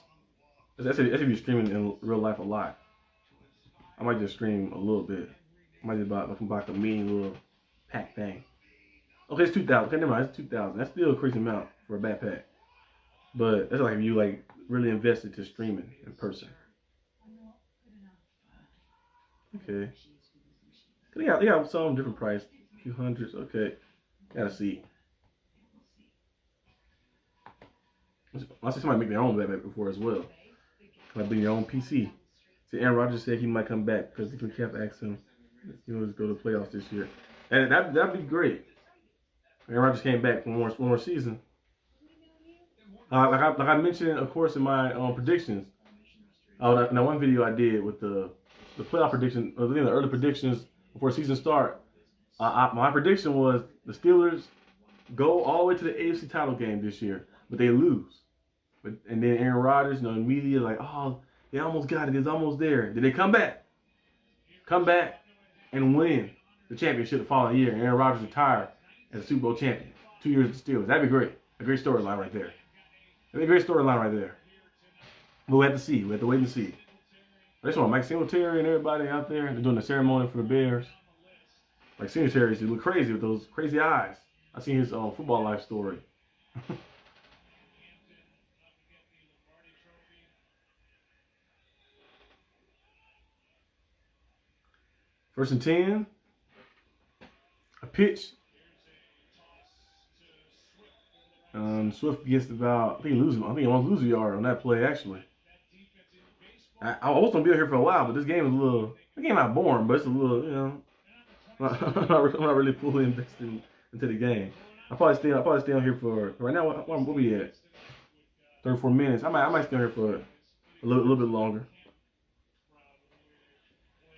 That's if you're streaming in real life a lot. I might just stream a little bit. I might just buy a mean little pack thing. Okay, it's $2,000. Okay, never mind. It's $2,000. That's still a crazy amount for a backpack. But that's like if you like really invested to streaming in person. Okay. They got some different price. A few hundreds. Okay. Gotta see. I see somebody make their own backpack before as well. Like bring your own PC. See, Aaron Rodgers said he might come back because the Cap asked him, let's go to the playoffs this year. And that'd be great. Aaron Rodgers came back for one more season. Like I mentioned, of course, in my predictions. In that one video I did with the playoff prediction, or the early predictions before season start, my prediction was the Steelers go all the way to the AFC title game this year, but they lose. And then Aaron Rodgers, the media, like, oh, they almost got it. It's almost there. Then they come back, and win the championship the following year. And Aaron Rodgers retired as a Super Bowl champion. 2 years with the Steelers. That'd be great. A great storyline right there. That'd be a great storyline right there. But we have to see. We have to wait and see. I just want Mike Singletary and everybody out there. They're doing the ceremony for the Bears. Like Singletary, he look crazy with those crazy eyes. I seen his football life story. First and 10. A pitch. Swift gets about, I think he wants to lose a yard on that play, actually. I was going to be here for a while, but this game is the game not boring, but it's a little, I'm not really fully invested into the game. I'll probably stay on here for, right now, what we at? 34 minutes. I might stay on here for a little bit longer.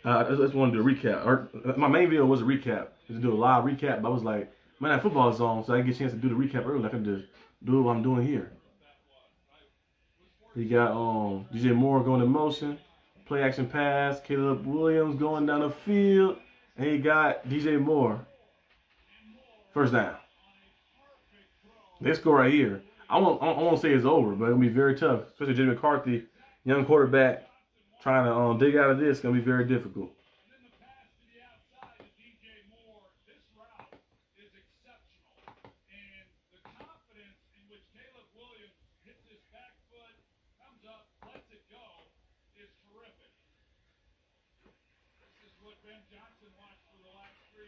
I just wanted to recap. My main video was a recap. Just to do a live recap, but I was like, man, that football is on, so I get a chance to do the recap early. I can just do what I'm doing here. He got DJ Moore going in motion, play action pass, Caleb Williams going down the field, and he got DJ Moore. First down. This score right here, I won't say it's over, but it'll be very tough, especially Jimmy McCarthy, young quarterback, trying to dig out of this. It's gonna be very difficult.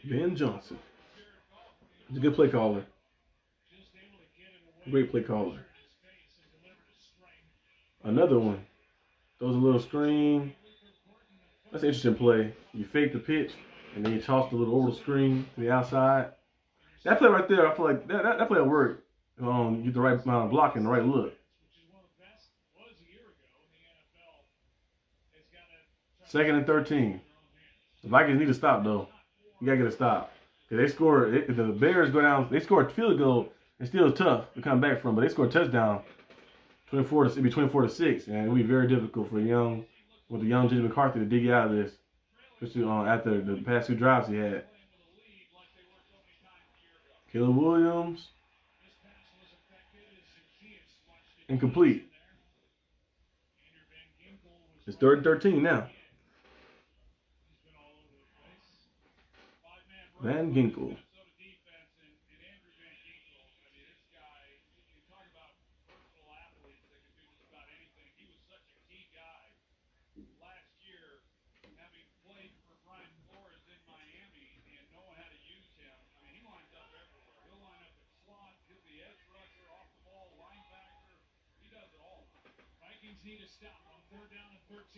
Ben Johnson. He's a good play caller. Great play caller. Another one. Throws a little screen. That's an interesting play. You fake the pitch, and then you toss the little over the screen to the outside. That play right there, I feel like that play will work. You get the right amount of blocking, the right look. 2nd and 13. The Vikings need to stop, though. You got to get a stop. Because they score, if the Bears go down, they score a field goal, it's still tough to come back from, but they score a touchdown, 24 to, it'd be 24-6, and it'll be very difficult for the young Jimmy McCarthy to dig you out of this, especially after the past 2 drives he had. Caleb Williams, incomplete. It's 3rd and 13 now. Van Ginkel.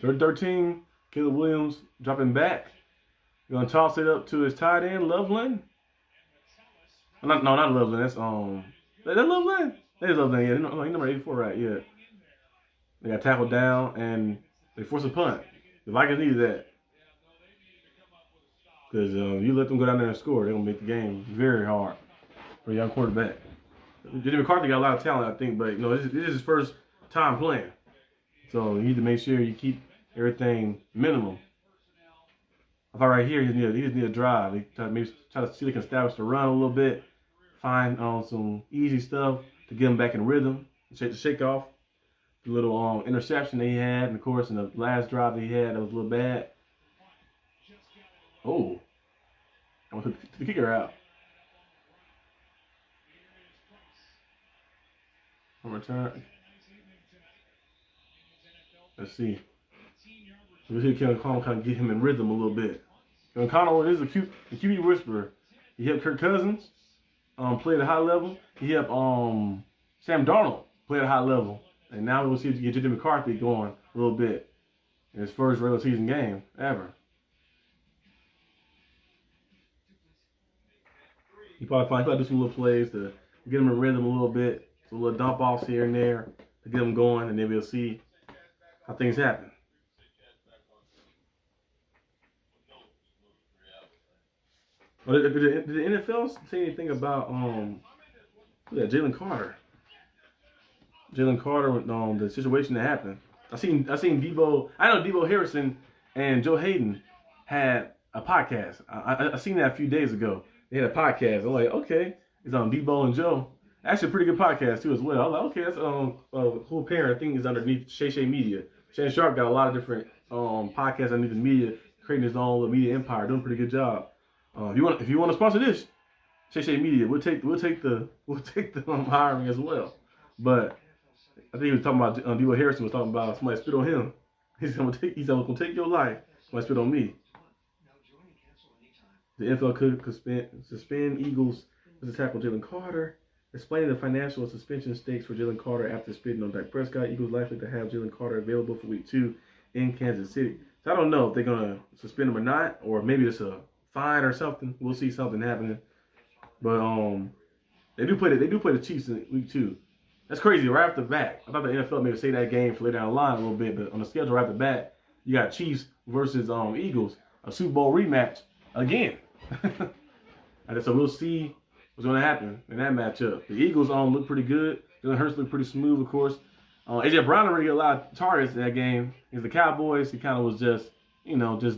Third 13. Caleb Williams dropping back. You're gonna toss it up to his tight end, Loveland. Not Loveland. That's that Loveland. That is Loveland. Yeah, he's number 84, right? Yeah. They got tackled down and they forced a punt. The Vikings needed that because you let them go down there and score, they're gonna make the game very hard for a young quarterback. Jimmy McCarthy got a lot of talent, I think, but this is his first time playing, so you need to make sure you keep everything minimum. I thought right here he just need a drive. They try to see if they can establish the run a little bit, find some easy stuff to get him back in rhythm, shake off the little interception that he had, and of course in the last drive that he had that was a little bad. Oh, I want the kicker out. Return. Let's see. We'll see Kevin Connell kind of get him in rhythm a little bit. Kevin Connell is a QB whisperer. He helped Kirk Cousins play at a high level. He helped Sam Darnold play at a high level. And now we'll see if you get Jimmy McCarthy going a little bit in his first regular season game ever. He probably do some little plays to get him in rhythm a little bit. Some little dump offs here and there to get him going, and then we'll see how things happen. Well, did the NFL say anything about Jalen Carter? Jalen Carter with the situation that happened. I seen Debo. I know Debo Harrison and Joe Hayden had a podcast. I seen that a few days ago. They had a podcast. I'm like, okay, it's on Debo and Joe. Actually, a pretty good podcast too as well. I was like, okay, that's a cool pair. I think it's underneath Shay Media. Shannon Sharp got a lot of different podcasts underneath the media, creating his own little media empire, doing a pretty good job. If you want to sponsor this, Shay Media, we'll take the hiring as well. But I think he was talking about Debo Harrison was talking about somebody spit on him. He's gonna take your life. Somebody spit on me. The NFL could suspend Eagles to tackle Jalen Carter. Explaining the financial suspension stakes for Jalen Carter after spitting on Dak Prescott. Eagles likely to have Jalen Carter available for Week 2 in Kansas City. So I don't know if they're gonna suspend him or not, or maybe it's a fine or something. We'll see something happening. But they do play the Chiefs in Week 2. That's crazy. Right off the bat, I thought the NFL maybe say that game for later down the line a little bit, but on the schedule right off the bat, you got Chiefs versus Eagles, a Super Bowl rematch again. And so we'll see what's going to happen in that matchup. The Eagles look pretty good. Jalen Hurts looked pretty smooth, of course. A.J. Brown already got a lot of targets in that game. Against the Cowboys, he kind of was just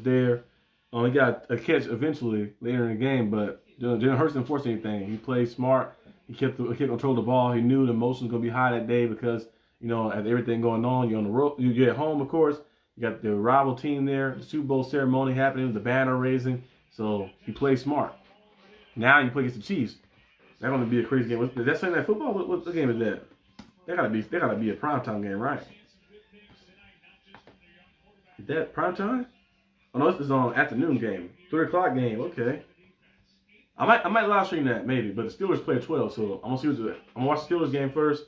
there. He got a catch eventually later in the game, but Jalen Hurts didn't force anything. He played smart. He kept control of the ball. He knew the emotion was going to be high that day because, as everything going on, you're on the road. You're at home, of course. You got the rival team there. The Super Bowl ceremony happening, the banner raising. So he played smart. Now you play against the Chiefs. That's going to be a crazy game. Is that Sunday Night Football? What game is that? That gotta be a primetime game, right? Is that primetime? Oh no, this is on afternoon game, 3 o'clock game. Okay, I might live stream that maybe, but the Steelers play at 12, so I'm gonna see what's it. I'm gonna watch the Steelers game first.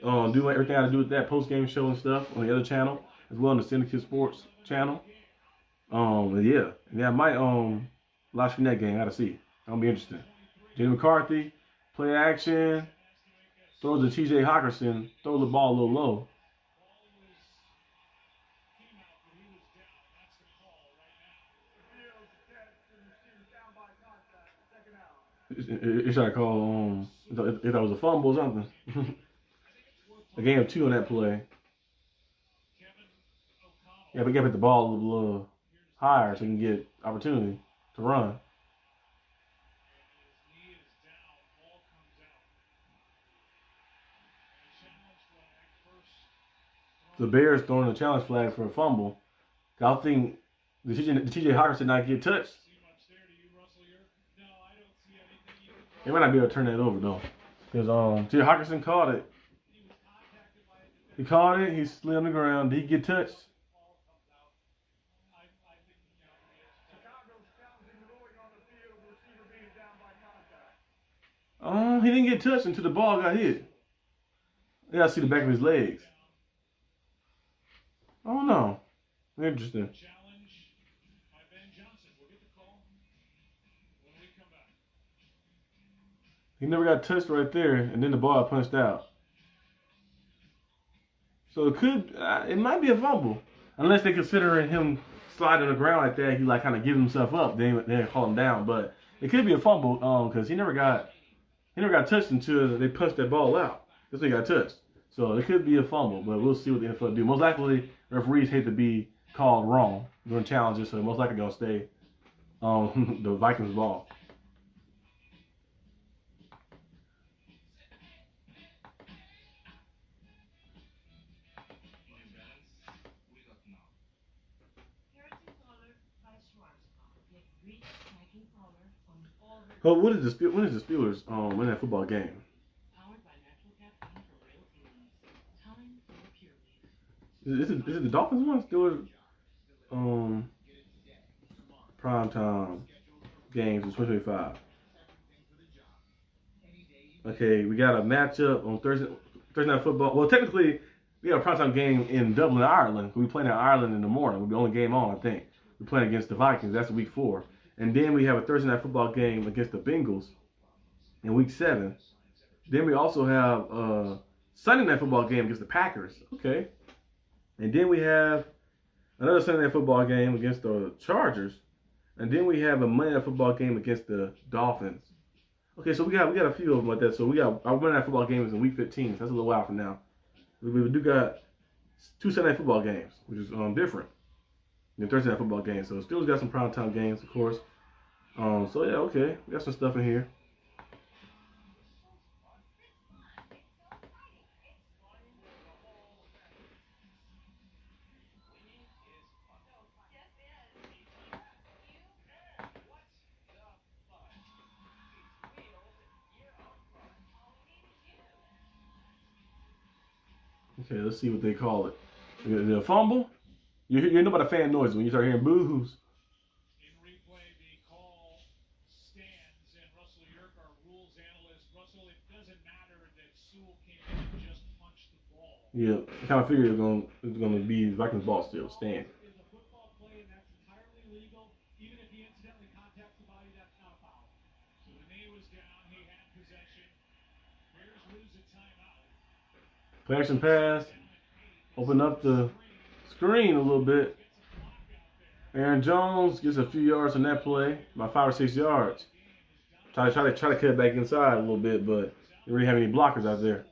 Do everything I gotta do with that post game show and stuff on the other channel as well on the Syndicate Sports channel. Yeah, I might live stream that game. I gotta see. That'll be interesting. Jenny McCarthy, play action, throws to T.J. Hockenson, throw the ball a little low. It's trying to call if that was a fumble or something. A game of 2 on that play. Yeah, we got to hit the ball a little higher so we can get opportunity to run. The Bears throwing a challenge flag for a fumble. I think the T.J. Hockenson not get touched. They might not be able to turn that over though, because T.J. Hockenson caught it. He caught it. He slid on the ground. Did he get touched? He didn't get touched until the ball got hit. Yeah, I see the back of his legs. Oh no, interesting. He never got touched right there, and then the ball punched out. So it might be a fumble, unless they considering him sliding on the ground like that. He like kind of give himself up, then call him down. But it could be a fumble, because he never got touched until they punched that ball out. That's when he got touched. So it could be a fumble, but we'll see what the NFL do. Most likely, referees hate to be called wrong during challenges, so most likely gonna stay on the Vikings ball. Oh, when is the Steelers win that football game? Is it the Dolphins one? Steelers primetime games in 2025. Okay, we got a matchup on Thursday night football. Well, technically, we got a primetime game in Dublin, Ireland. We playing in Ireland in the morning. We'll be the only game on, I think. We're playing against the Vikings. That's week 4. And then we have a Thursday night football game against the Bengals in week 7. Then we also have a Sunday night football game against the Packers. Okay. And then we have another Sunday night football game against the Chargers. And then we have a Monday night football game against the Dolphins. Okay, so we got a few of them like that. So we got our Monday night football game is in week 15. So that's a little while from now. We do got 2 Sunday night football games, which is different than Thursday night football games. So still got some primetime games, of course. So yeah, okay, we got some stuff in here. Okay, let's see what they call it. The fumble? You know about the fan noise when you start hearing boo-hoos. In replay, the call stands, and Russell Yerk, our rules analyst. Russell, it doesn't matter that Sewell came in and just punched the ball. Yeah, I kind of figured it was going to be Vikings ball still, stand. It's a football play, and that's entirely legal. Even if he incidentally contacts the body, that's not a foul. So the knee was down, he had possession. Bears lose a timeout. Play action pass. Open up the screen a little bit. Aaron Jones gets a few yards on that play, about 5 or 6 yards. Try to cut it back inside a little bit, but they really have any blockers out there.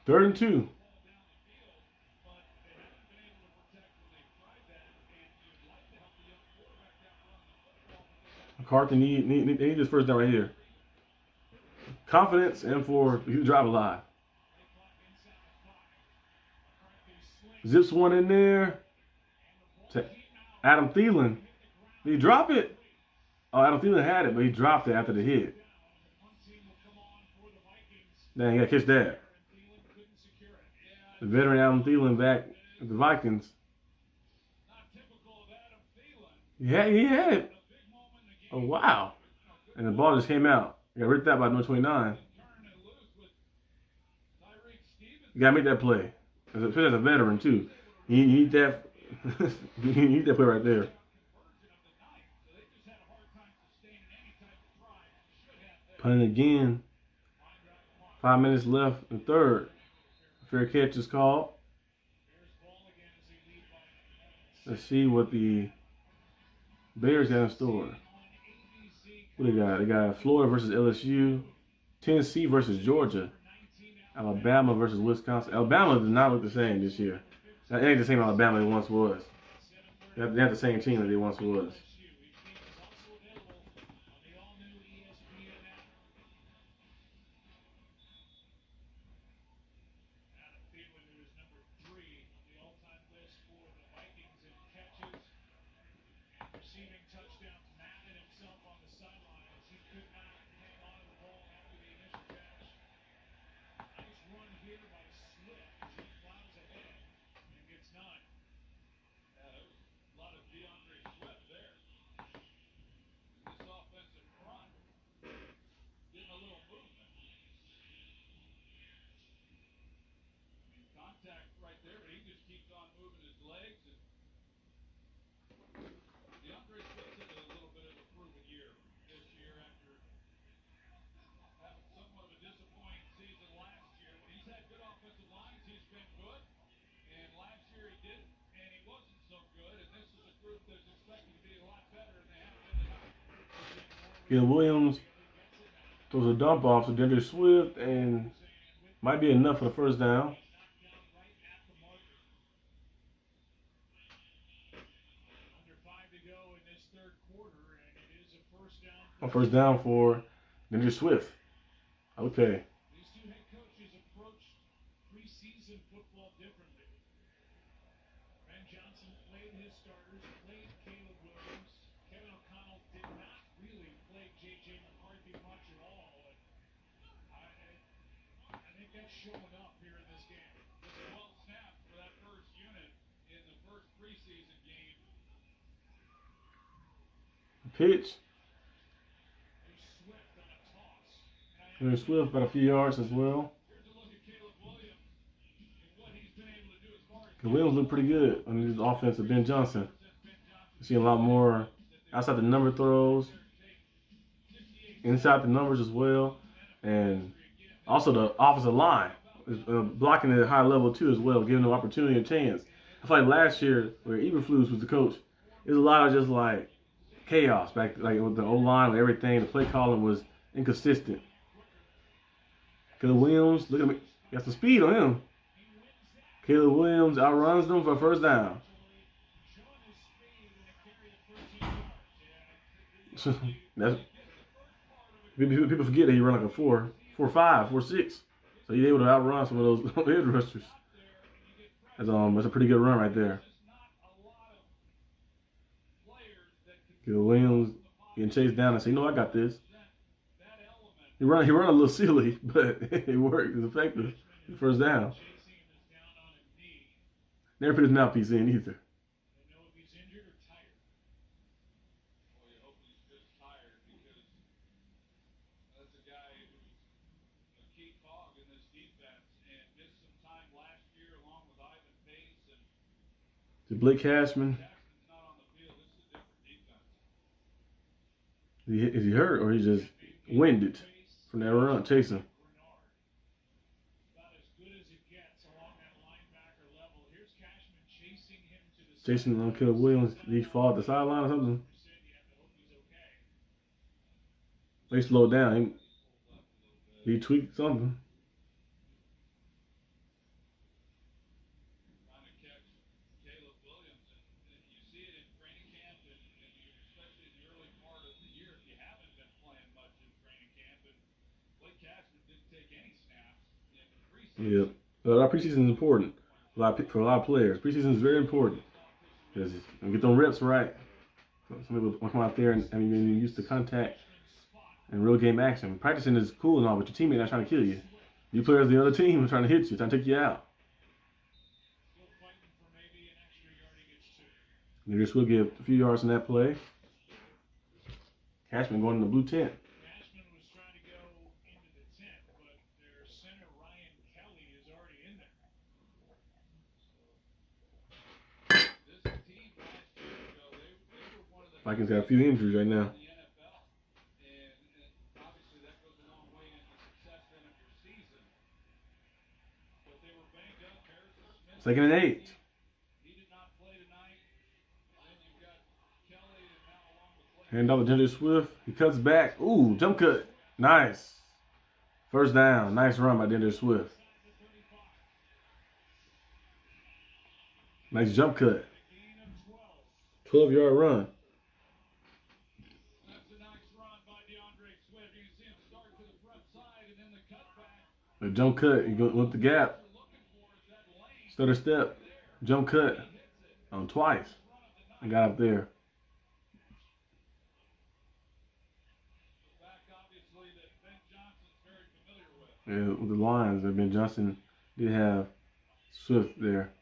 Third and 2. McCarthy need this first down right here. Confidence and for you to drive alive. Zips one in there. Adam Thielen. Did he drop it? Oh, Adam Thielen had it, but he dropped it after the hit. Dang, you got to catch that. The veteran Adam Thielen back at the Vikings. Yeah, he had it. Oh, wow. And the ball just came out. You got ripped out by number 29. You got to make that play. Especially as a veteran, too. You need that. You need that play right there. Punting again. 5 minutes left in third. Fair catch is called. Let's see what the Bears got in store. What they got? They got Florida versus LSU, Tennessee versus Georgia, Alabama versus Wisconsin. Alabama does not look the same this year. It ain't the same Alabama it once was. They have the same team that they once was. Receiving touchdown to Madden himself on the sideline as he could not hang on to the ball after the initial catch. Nice run here by Swift as he plows ahead and gets none. There was a lot of DeAndre Swift there. This offensive front getting a little movement. I mean, contact right there, but he just keeps on moving his legs. And DeAndre Swift had a little bit of a proven year this year after having somewhat of a disappointing season last year. When he's had good offensive lines, he's been good. And last year he didn't, and he wasn't so good. And this is a group that's expected to be a lot better than they have been tonight. Caleb Williams throws a dump off to DeAndre Swift and might be enough for the first down. A first down for DeAndre Swift. Okay. These two head coaches approached preseason football differently. Ben Johnson played his starters, played Caleb Williams. Kevin O'Connell did not really play J.J. McCarthy much at all. And I think that's showing up here in this game. This is 12 snaps for that first unit in the first preseason game. Pitch. There's Swift about a few yards as well. The Williams look pretty good on this offense of Ben Johnson. You see a lot more outside the number throws, inside the numbers as well, and also the offensive line is blocking at a high level too as well, giving them opportunity and chance. I feel like last year where Eberflus was the coach, it was a lot of just like chaos back like with the O-line and everything. The play calling was inconsistent. Caleb Williams, look at me, got some speed on him. Caleb Williams outruns them for a first down. That's, people forget that he run like a 4.5, 4.6. So he's able to outrun some of those edge rushers. That's a pretty good run right there. Caleb Williams getting chased down and say, I got this. He run a little silly, but it worked. It was effective. First down. Never put his mouthpiece in either. To Blake Cashman. Is he hurt or he just winded from that run chasing? Chasing on Caleb Williams. Did he fall at the sideline or something? He slowed down. He tweaked something. Yeah, a lot of preseason is important for a lot of players. Preseason is very important. Because you get them reps right. So some people want to come out there and been used to contact and real game action. Practicing is cool and all, but your teammate not trying to kill you. You players, the other team, are trying to hit you, trying to take you out. They just will give a few yards in that play. Cashman going in the blue tent. Cashman was trying to go into the tent, but their center Ryan Kelly is already in there. This team last year ago, they were one of the Vikings got a few injuries right now. in the NFL, and obviously that goes a long way in the success then of your season. But they were banged up. Harrison Smith. 2nd and 8. He did not play tonight. And then you've got Kelly and now along the play. Hand off to Ginger Swift. He cuts back. Ooh, jump cut. Nice. First down. Nice run by Ginger Swift. Nice jump cut. 12-yard run. That's a nice run by DeAndre Swift. You can see him start to the front side and then the cutback. The jump cut. You go with the gap. Stutter step. Jump cut. Twice. I got up there. Yeah, with the lines that Ben Johnson did have Swift there.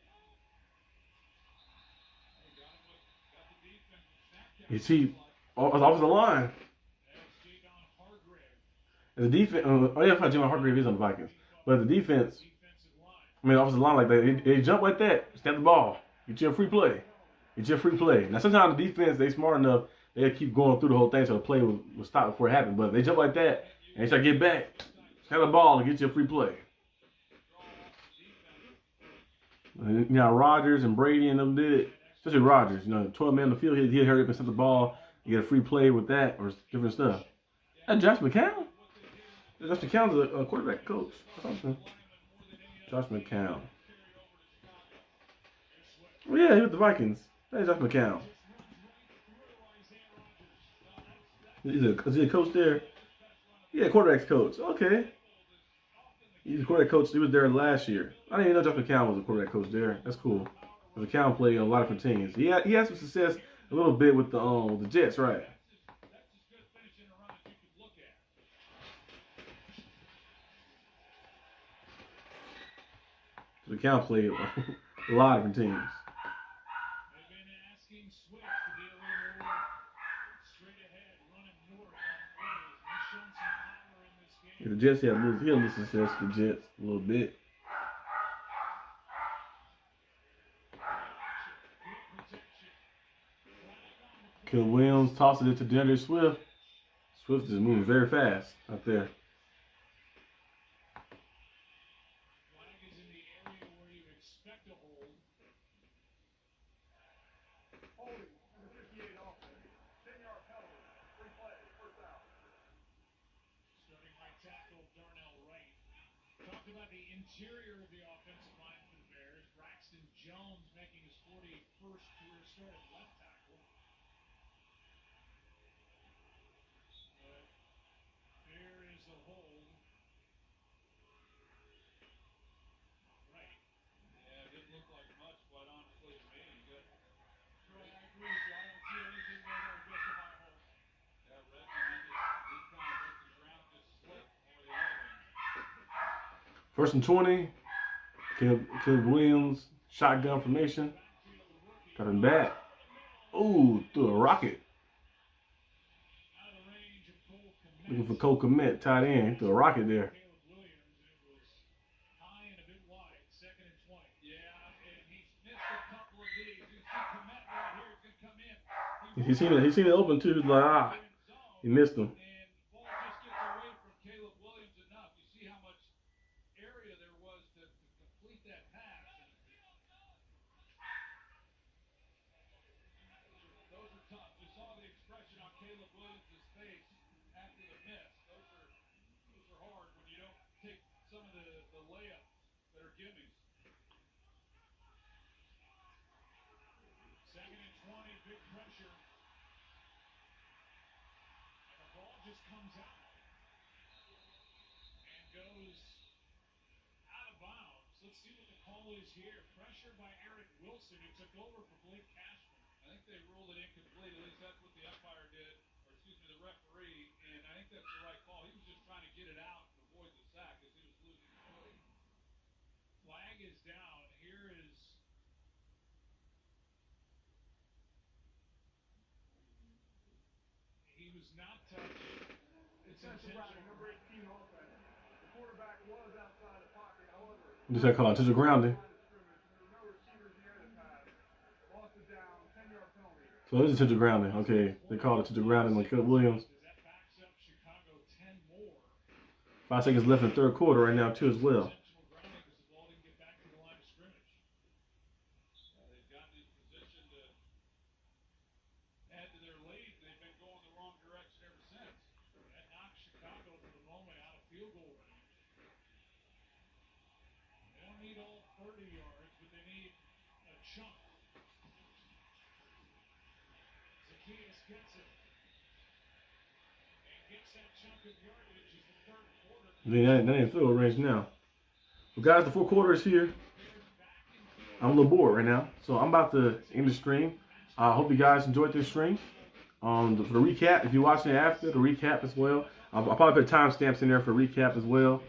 You see, off the line. The defense. Oh yeah, I thought Javon Hargrave is on the Vikings, but the defense. I mean, offensive line like that. They jump like that. Snap the ball. Get you a free play. Get you a free play. Now sometimes the defense they smart enough. They keep going through the whole thing so the play will stop before it happens. But they jump like that and they try to get back. Snap the ball and get you a free play. And, you know, Rodgers and Brady and them did it. Especially Rodgers. 12 men on the field, he'll hurry up and snap the ball. You get a free play with that or different stuff. That Josh McCown? Josh McCown's a quarterback coach or something. Josh McCown. Oh yeah, he was the Vikings. That's Josh McCown. Is he a coach there? Yeah, quarterback's coach. Okay. He's a quarterback coach. He was there last year. I didn't even know Josh McCown was a quarterback coach there. That's cool. McCown played on a lot of different teams. He had some success a little bit with the Jets, right? McCown played a lot of different teams. Yeah, the Jets had a little success with the Jets a little bit. Caleb Williams tosses it to DeAndre Swift. Swift is moving very fast out there. Interior of the offensive line for the Bears, Braxton Jones making his 41st career start at left tackle. But there is the hold. Right. Yeah, it didn't look like much, quite honestly, to me. I agree with you. I don't see anything there that would justify a hold. Yeah, Redmond, he kind of looks around, just slipped more than anything. 1st and 20. Caleb Williams, shotgun formation. Got him back. Ooh, threw a rocket. Looking for Cole Kmet, tight end. Threw a rocket there. He seen it open too. He's like, he missed him. Comes out and goes out of bounds. Let's see what the call is here. Pressure by Eric Wilson, who took over for Blake Cashman. I think they ruled it incomplete. At least that's what the umpire did, or excuse me, the referee. And I think that's the right call. He was just trying to get it out and avoid the sack because he was losing the footing. Flag is down. Here is he was not touched. It's intentional. Number 18 offense. The quarterback was outside the pocket. However, What does that call? Intentional grounding. So this is intentional grounding. Okay, they called it intentional grounding on Caleb Williams. 5 seconds left in the third quarter right now too as well. Need all 30 yards, but they need a chunk. Zacchaeus gets it. And gets that chunk of yardage as the third quarter. That ain't field goal range now. Well, guys, the fourth quarter is here. I'm a little bored right now, so I'm about to end the stream. I hope you guys enjoyed this stream. For the recap, if you're watching it after, the recap as well. I'll probably put timestamps in there for recap as well,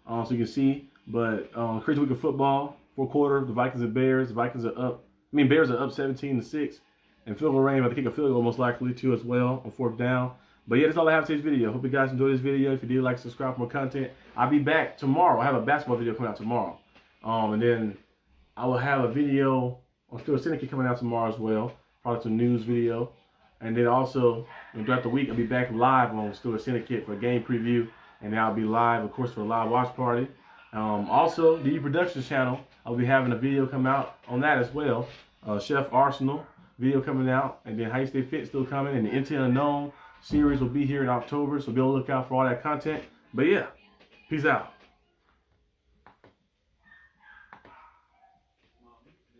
so you can see. But crazy week of football, fourth quarter, the Vikings and Bears. The Vikings are up. Bears are up 17-6, and field goal range. About to kick a field goal most likely too as well on fourth down. But yeah, that's all I have for today's video. Hope you guys enjoyed this video. If you did, like, subscribe for more content. I'll be back tomorrow. I have a basketball video coming out tomorrow, and then I will have a video on Steelers Syndicate coming out tomorrow as well. Probably some news video, and then also throughout the week I'll be back live on Steelers Syndicate for a game preview, and then I'll be live, of course, for a live watch party. Also, the Productions channel, I'll be having a video come out on that as well. Chef Arsenal video coming out, and then How You Stay Fit still coming, and the Intent Unknown series will be here in October, so be on the lookout for all that content. But yeah, peace out.